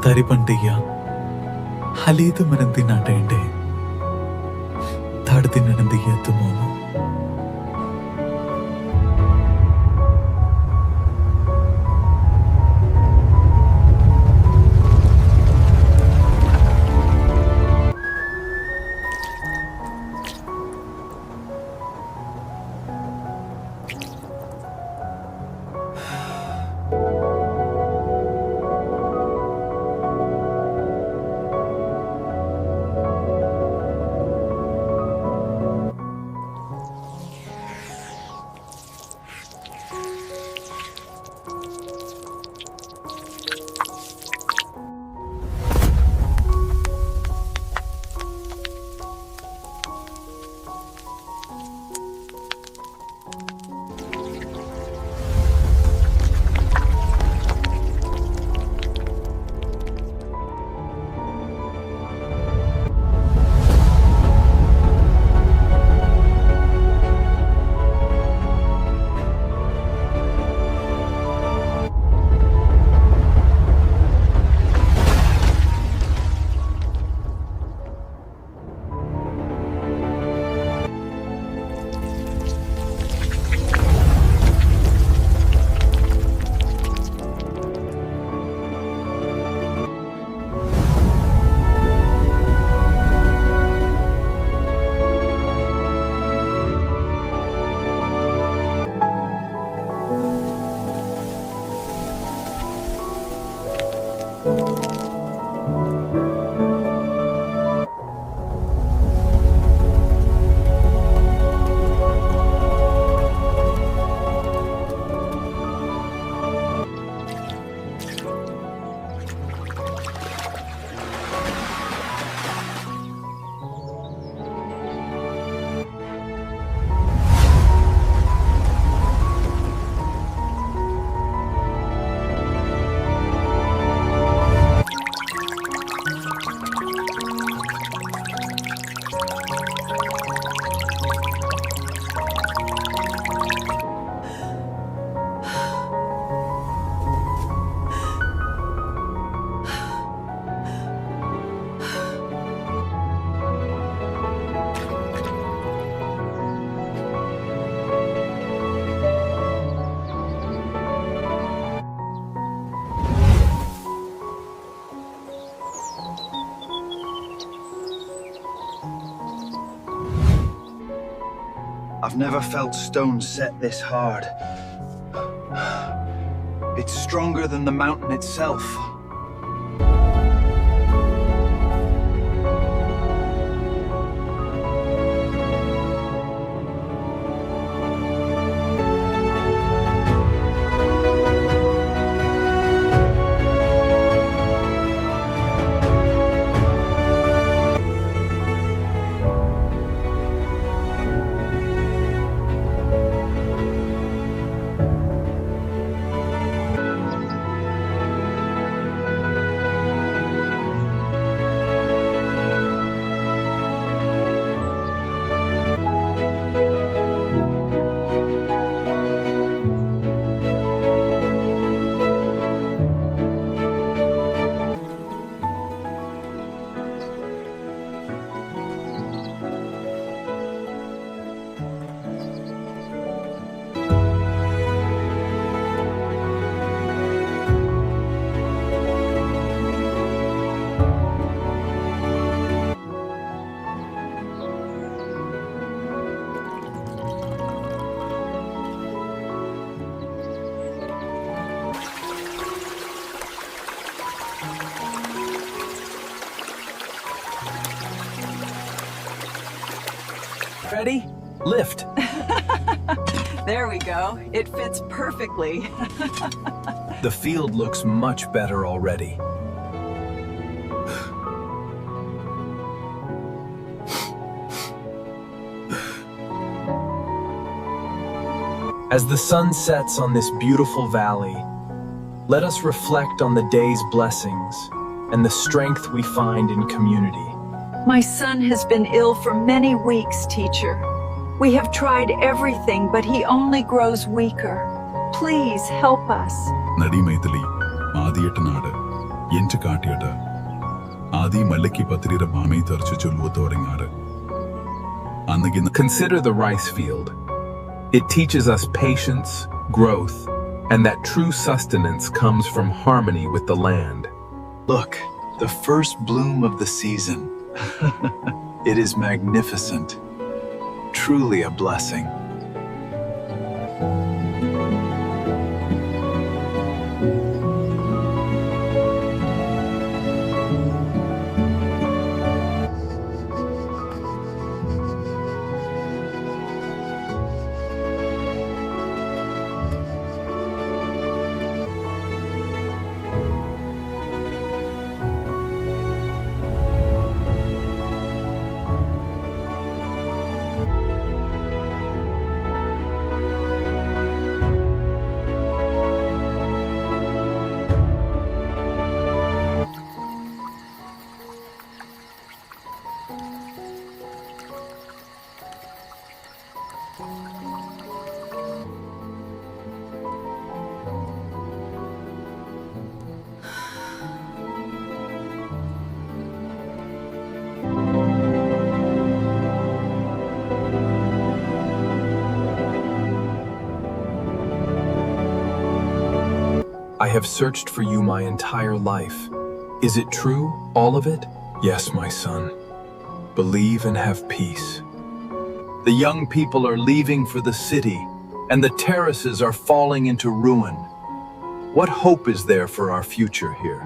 तरी पण टिया हालीत मनंती नाटेंडे धाडती ननंदिया तुमोनो I've never felt stone set this hard. It's stronger than the mountain itself. Ready? Lift. There we go. It fits perfectly. The field looks much better already. As the sun sets on this beautiful valley, let us reflect on the day's blessings and the strength we find in community. My son has been ill for many weeks, teacher. We have tried everything, but he only grows weaker. Please help us. നടി മൈഥിലി ആദ്യമായിട്ട് നാട് ಎಂಚ ಕಾಟಿಯಟ ಆದಿ ಮಲ್ಲಕ್ಕಿ ಪತ್ರಿರ ಮಾಮೈ ತರಚು ಚೊಲ್ಲುವ ತೋರೆಂಗಾರ ಅನ್ನಗಿನ. Consider the rice field. It teaches us patience, growth, and that true sustenance comes from harmony with the land. Look, the first bloom of the season. It is magnificent. Truly a blessing. I have searched for you my entire life. Is it true, all of it? Yes, my son. Believe and have peace. The young people are leaving for the city, and the terraces are falling into ruin. What hope is there for our future here?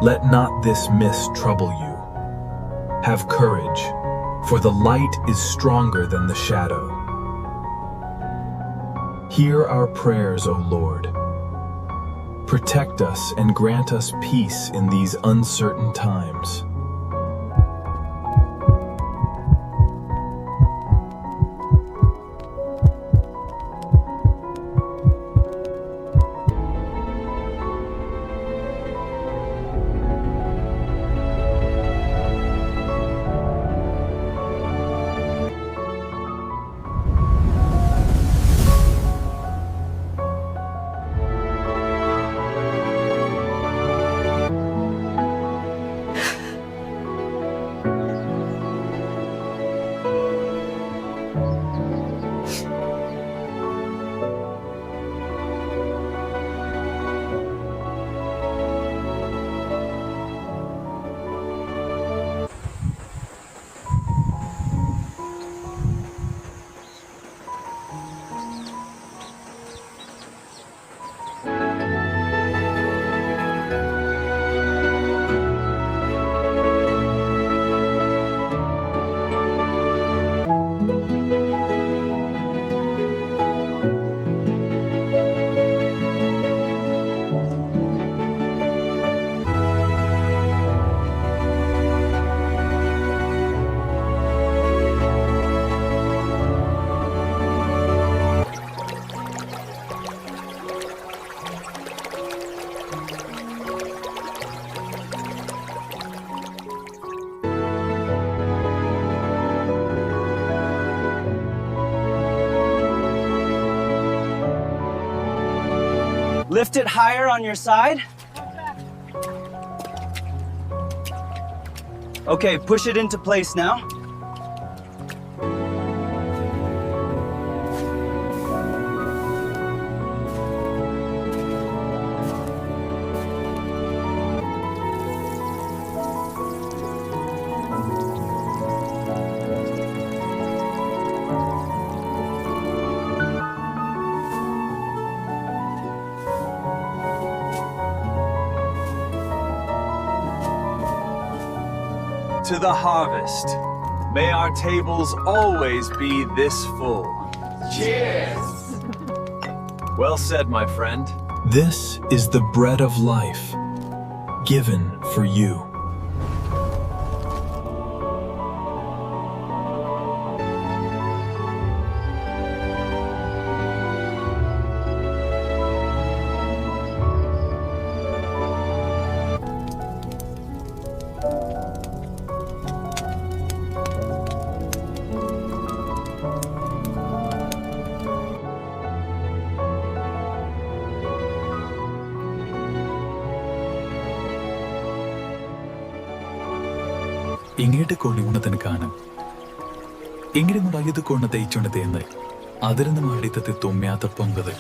Let not this mist trouble you. Have courage, for the light is stronger than the shadow. Hear our prayers, O Lord. Protect us and grant us peace in these uncertain times. Lift it higher on your side. Okay, push it into place now. To the harvest. May our tables always be this full. Well said, my friend. This is the bread of life, given for you. ఇంగేటి కొన్ని ఉన్నతని కానం ఇంగిడి నుండి ಐದು ಕೋಣತೆ ಇಚ್ಚುಂಡತೆ ಎಂದೆ ಅದರಿಂದ ಮಾಡಿತತೆ ತೊಮ್ಮ್ಯಾತ ಪೊಂಗದೆ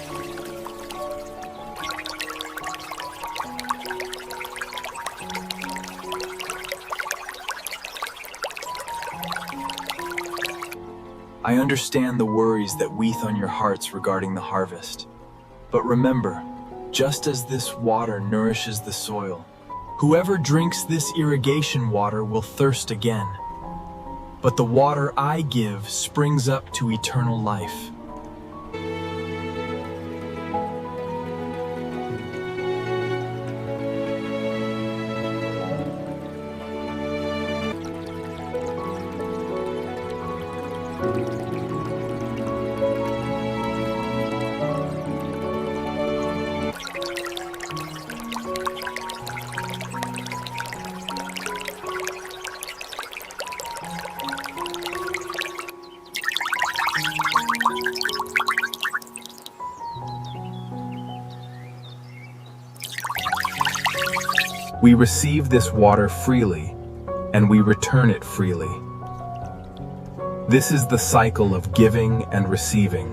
I understand the worries that weath on your hearts regarding the harvest. But remember, just as this water nourishes the soil, whoever drinks this irrigation water will thirst again. But the water I give springs up to eternal life. We receive this water freely, and we return it freely. This is the cycle of giving and receiving.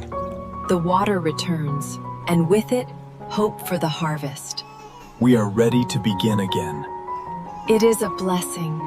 The water returns, and with it, hope for the harvest. We are ready to begin again. It is a blessing,